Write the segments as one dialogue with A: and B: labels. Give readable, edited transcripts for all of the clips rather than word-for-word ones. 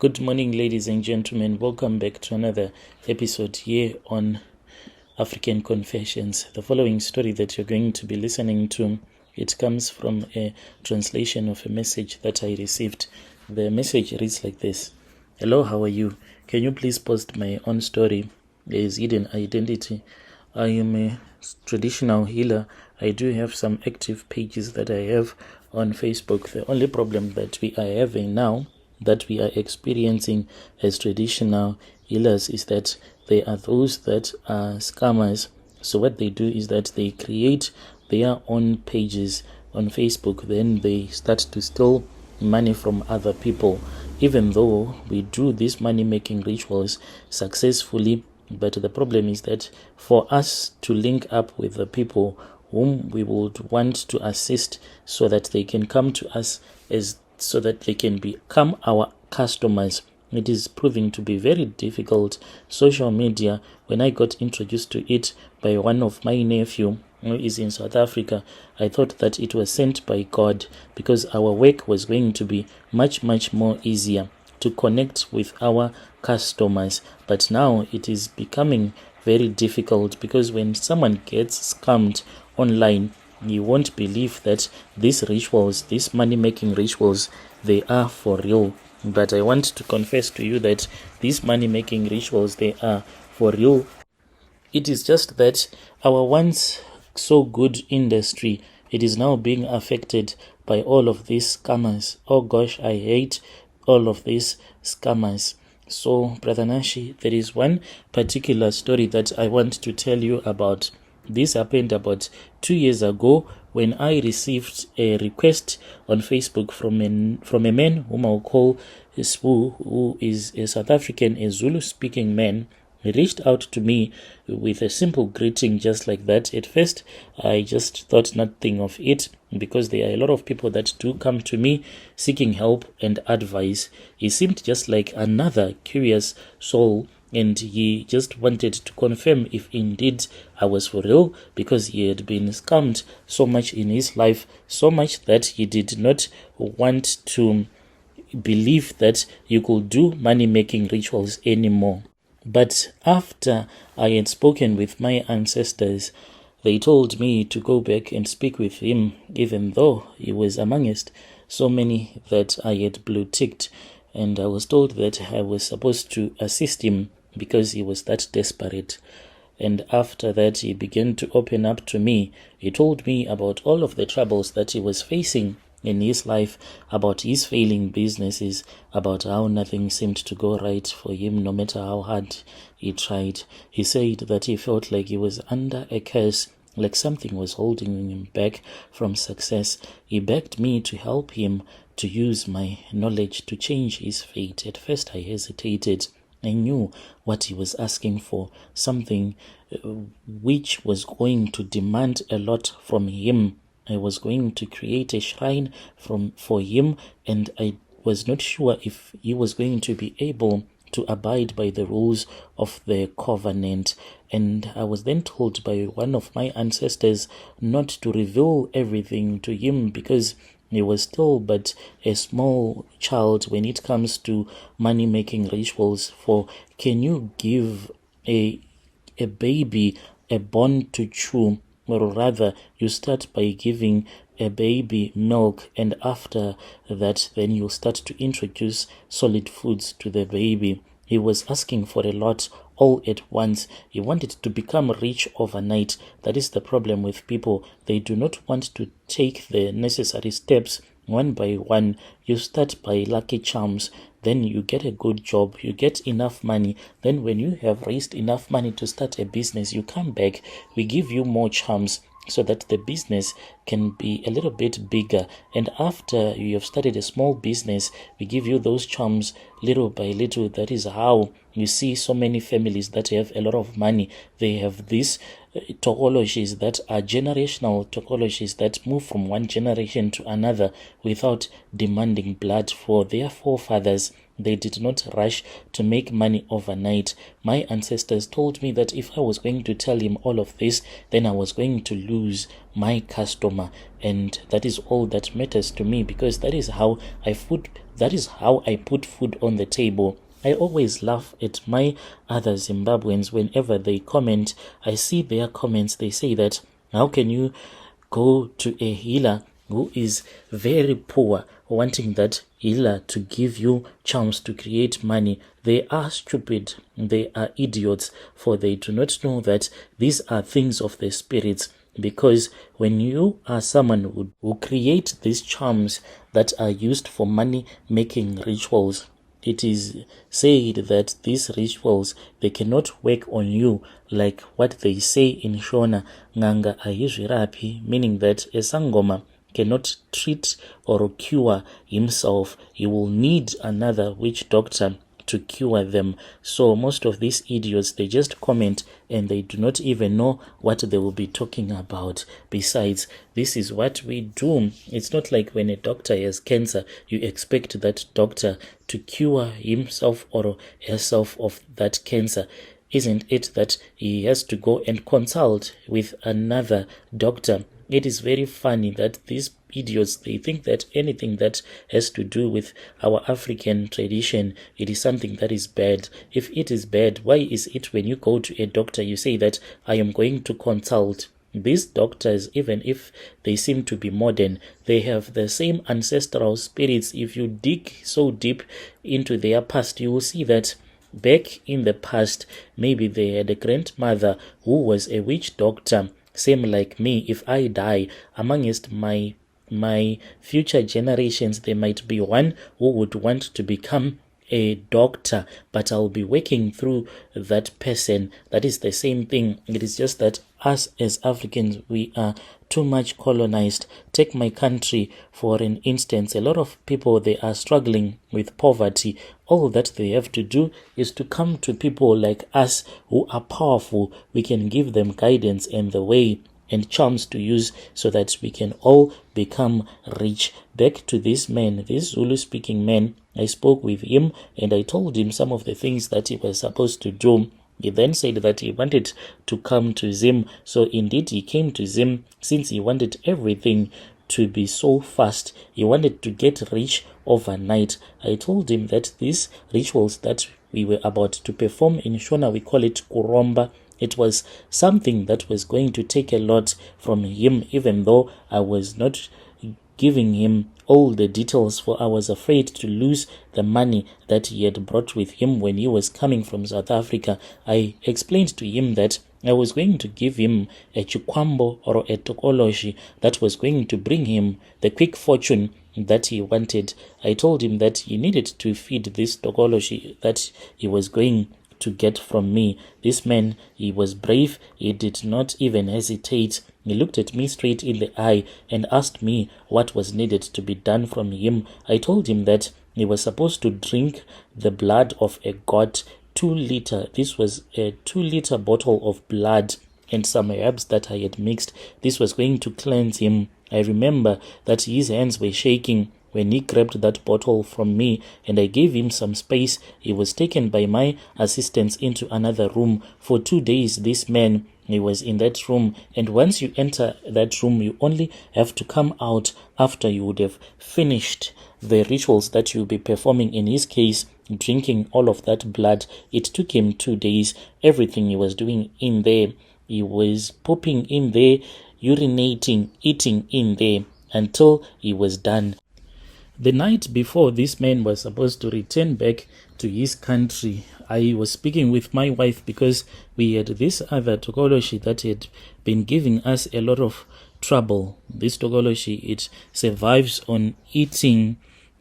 A: Good morning, ladies and gentlemen. Welcome back to another episode here on African Confessions. The following story that you're going to be listening to, it comes from a translation of a message that I received. The message reads like this. Hello, how are you? Can you please post my own story? There is hidden identity. I am a traditional healer. I do have some active pages that I have on Facebook. The only problem that we are having now, that we are experiencing as traditional healers, is that there are those that are scammers. So what they do is that they create their own pages on Facebook, then they start to steal money from other people. Even though we do these money making rituals successfully, but the problem is that for us to link up with the people whom we would want to assist so that they can come to us so that they can become our customers, it is proving to be very difficult. Social media, when I got introduced to it by one of my nephew who is in South Africa, I thought that it was sent by God because our work was going to be much more easier to connect with our customers. But now it is becoming very difficult because when someone gets scammed online, you won't believe that these rituals, these money-making rituals, they are for real. But I want to confess to you that these money-making rituals, they are for real. It is just that our once so good industry, it is now being affected by all of these scammers. Oh gosh, I hate all of these scammers. So, Brother Nashi, there is one particular story that I want to tell you about. This happened about 2 years ago when I received a request on Facebook from a man whom I'll call Sbu, who is a South African, a Zulu speaking man. He reached out to me with a simple greeting just like that. At first, I just thought nothing of it because there are a lot of people that do come to me seeking help and advice. He seemed just like another curious soul, and he just wanted to confirm if indeed I was for real, because he had been scammed so much in his life, so much that he did not want to believe that you could do money-making rituals anymore. But after I had spoken with my ancestors, they told me to go back and speak with him, even though he was amongst so many that I had blue-ticked, and I was told that I was supposed to assist him because he was that desperate. And after that, he began to open up to me. He told me about all of the troubles that he was facing in his life, about his failing businesses, about how nothing seemed to go right for him no matter how hard he tried. He said that he felt like he was under a curse, like something was holding him back from success. He begged me to help him to use my knowledge to change his fate. At first I hesitated. I knew what he was asking for, something which was going to demand a lot from him. I was going to create a shrine for him, and I was not sure if he was going to be able to abide by the rules of the covenant. And I was then told by one of my ancestors not to reveal everything to him because he was still but a small child when it comes to money-making rituals. For can you give a baby a bone to chew? Or rather, you start by giving a baby milk, and after that, then you start to introduce solid foods to the baby. He was asking for a lot all at once. He wanted to become rich overnight. That is the problem with people. They do not want to take the necessary steps one by one. You start by lucky charms, then you get a good job, you get enough money. Then when you have raised enough money to start a business, you come back, we give you more charms so that the business can be a little bit bigger. And after you have started a small business, we give you those charms little by little. That is how you see so many families that have a lot of money. They have these Tokoloshes that are generational Tokoloshes that move from one generation to another without demanding blood for their forefathers. They did not rush to make money overnight. My ancestors told me that if I was going to tell him all of this, then I was going to lose my customer. And that is all that matters to me, because that is how I That is how I put food on the table. I always laugh at my other Zimbabweans whenever they comment. I see their comments. They say that, how can you go to a healer who is very poor, wanting that healer to give you charms to create money? They are stupid. They are idiots, for they do not know that these are things of the spirits. Because when you are someone who create these charms that are used for money making rituals, it is said that these rituals, they cannot work on you like what they say in Shona, Nganga Ayizvirapi, meaning that a Sangoma cannot treat or cure himself. He will need another witch doctor to cure them. So most of these idiots, they just comment and they do not even know what they will be talking about. Besides, this is what we do. It's not like when a doctor has cancer, you expect that doctor to cure himself or herself of that cancer. Isn't it that he has to go and consult with another doctor? It is very funny that these idiots, they think that anything that has to do with our African tradition, it is something that is bad. If it is bad, why is it when you go to a doctor, you say that I am going to consult? These doctors, even if they seem to be modern, they have the same ancestral spirits. If you dig so deep into their past, you will see that back in the past, maybe they had a grandmother who was a witch doctor. Same like me. If I die, amongst my future generations, there might be one who would want to become a doctor, but I'll be working through that person. That is the same thing. It is just that us as Africans, we are too much colonized. Take my country for an instance. A lot of people, they are struggling with poverty. All that they have to do is to come to people like us who are powerful. We can give them guidance and the way and charms to use so that we can all become rich. Back to this man, this Zulu speaking man, I spoke with him and I told him some of the things that he was supposed to do. He then said that he wanted to come to Zim. So indeed he came to Zim since he wanted everything to be so fast. He wanted to get rich overnight. I told him that these rituals that we were about to perform in Shona, we call it Kuromba. It was something that was going to take a lot from him, even though I was not giving him all the details, for I was afraid to lose the money that he had brought with him when he was coming from South Africa. I explained to him that I was going to give him a chikwambo or a Tokoloshe that was going to bring him the quick fortune that he wanted. I told him that he needed to feed this Tokoloshe that he was going to get from me. This man, he was brave. He did not even hesitate. He looked at me straight in the eye and asked me what was needed to be done from him. I told him that he was supposed to drink the blood of a goat, 2 liter. This was a 2-liter bottle of blood and some herbs that I had mixed. This was going to cleanse him. I remember that his hands were shaking when he grabbed that bottle from me, and I gave him some space. He was taken by my assistants into another room. For 2 days, this man, he was in that room, and once you enter that room, you only have to come out after you would have finished the rituals that you'll be performing. In his case, drinking all of that blood. It took him 2 days. Everything he was doing in there, he was pooping in there, urinating, eating in there, until he was done. The night before this man was supposed to return back to his country, I was speaking with my wife because we had this other Tokoloshe that had been giving us a lot of trouble. This Tokoloshe, it survives on eating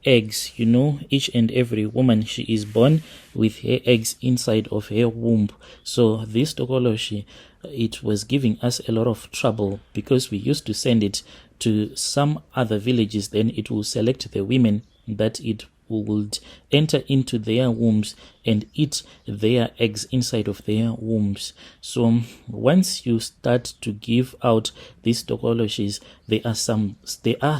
A: eggs. You know, each and every woman, she is born with her eggs inside of her womb. So this Tokoloshe, it was giving us a lot of trouble because we used to send it to some other villages. Then it will select the women that it would enter into their wombs and eat their eggs inside of their wombs. So once you start to give out these Tokoloshes, there are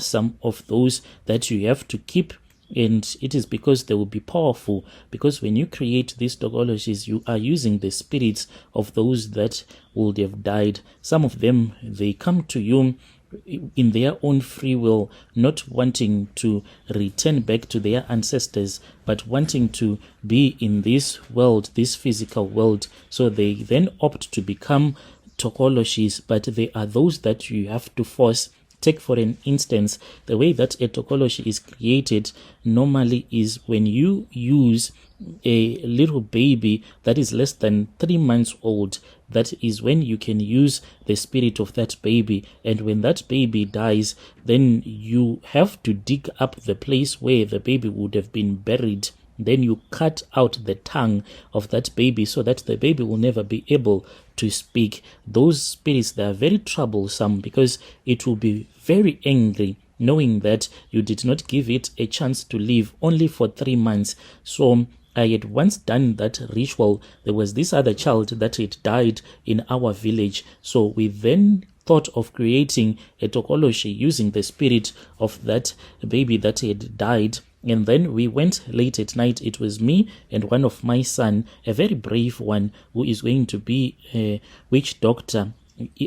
A: some of those that you have to keep, and it is because they will be powerful. Because when you create these Tokoloshes, you are using the spirits of those that would have died. Some of them, they come to you in their own free will, not wanting to return back to their ancestors, but wanting to be in this world, this physical world. So they then opt to become Tokoloshes, but they are those that you have to force. Take for an instance, the way that a Tokoloshe is created normally is when you use a little baby that is less than 3 months old. That is when you can use the spirit of that baby. And when that baby dies, then you have to dig up the place where the baby would have been buried. Then you cut out the tongue of that baby so that the baby will never be able to speak. Those spirits, they are very troublesome because it will be very angry knowing that you did not give it a chance to live only for 3 months. So I had once done that ritual. There was this other child that had died in our village. So we then thought of creating a Tokoloshe using the spirit of that baby that had died. And then we went late at night. It was me and one of my son, a very brave one, who is going to be a witch doctor.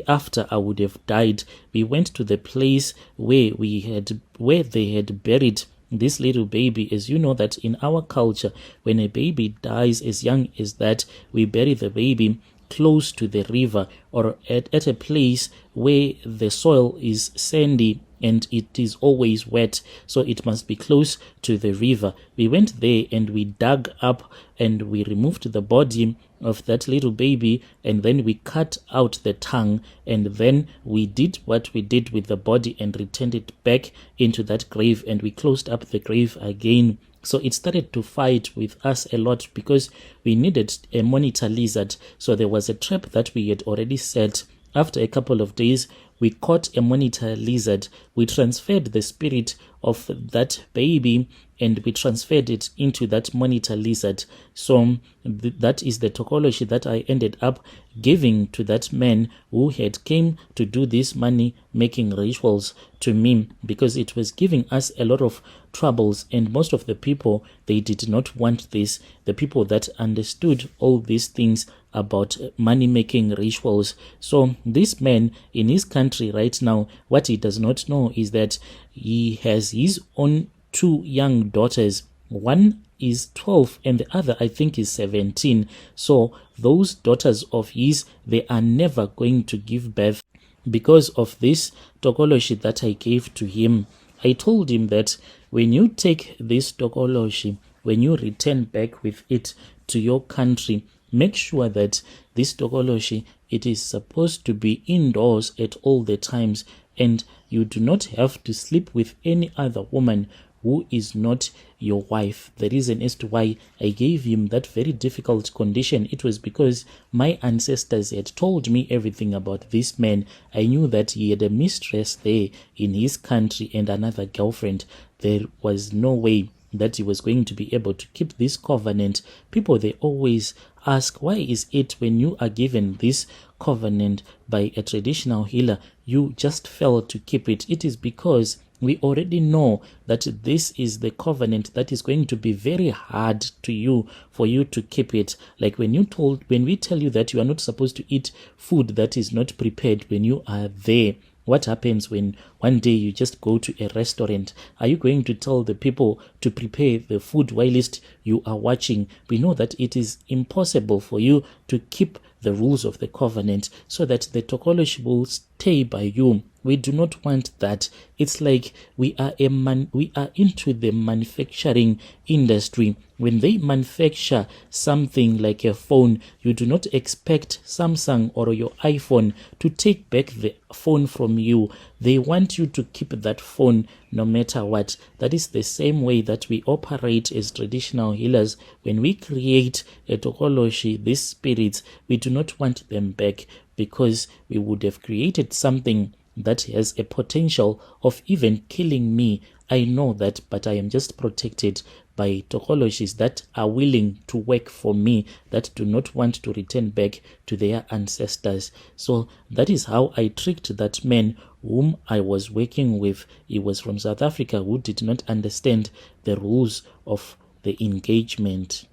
A: After I would have died, we went to the place where they had buried this little baby. As you know that in our culture, when a baby dies as young as that, we bury the baby close to the river or at a place where the soil is sandy and it is always wet, so it must be close to the river. We went there and we dug up and we removed the body of that little baby, and then we cut out the tongue, and then we did what we did with the body and returned it back into that grave, and we closed up the grave again. So it started to fight with us a lot because we needed a monitor lizard. So there was a trap that we had already set. After a couple of days, we caught a monitor lizard. We transferred the spirit of that baby and we transferred it into that monitor lizard. So that is the Tokoloshe that I ended up giving to that man who had came to do these money making rituals to me, because it was giving us a lot of troubles, and most of the people, they did not want this. The people that understood all these things about money making rituals. So this man in his country right now, what he does not know is that he has his own 2 young daughters. One is 12 and the other I think is 17. So those daughters of his, they are never going to give birth because of this Tokoloshe that I gave to him. I told him that when you take this Tokoloshe, when you return back with it to your country, make sure that this Tokoloshe, it is supposed to be indoors at all the times, and you do not have to sleep with any other woman who is not your wife. The reason as to why I gave him that very difficult condition, it was because my ancestors had told me everything about this man. I knew that he had a mistress there in his country and another girlfriend. There was no way that he was going to be able to keep this covenant. People, they always ask, why is it when you are given this covenant by a traditional healer, you just fail to keep it? It is because we already know that this is the covenant that is going to be very hard to you for you to keep it. Like when we tell you that you are not supposed to eat food that is not prepared when you are there, what happens when one day you just go to a restaurant? Are you going to tell the people to prepare the food whilst you are watching? We know that it is impossible for you to keep the rules of the covenant so that the Tokoloshe will stay by you. We do not want that. It's like we are into the manufacturing industry. When they manufacture something like a phone, you do not expect Samsung or your iPhone to take back the phone from you. They want you to keep that phone no matter what. That is the same way that we operate as traditional healers. When we create a Tokoloshe, these spirits, we do not want them back because we would have created something that has a potential of even killing me. I know that, but I am just protected by Tokoloshes that are willing to work for me, that do not want to return back to their ancestors. So that is how I tricked that man whom I was working with. He was from South Africa, who did not understand the rules of the engagement.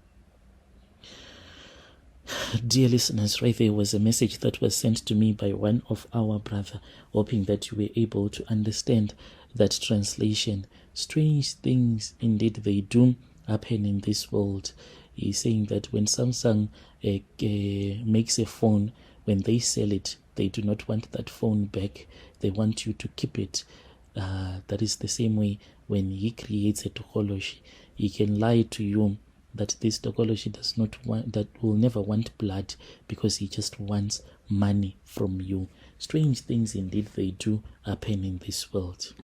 A: Dear listeners, right there was a message that was sent to me by one of our brother, hoping that you were able to understand that translation. Strange things indeed they do happen in this world. He's saying that when Samsung makes a phone, when they sell it, they do not want that phone back. They want you to keep it. That is the same way when he creates a Tokoloshe. He can lie to you that this Tokoloshe does not want, that will never want blood, because he just wants money from you. Strange things indeed they do happen in this world.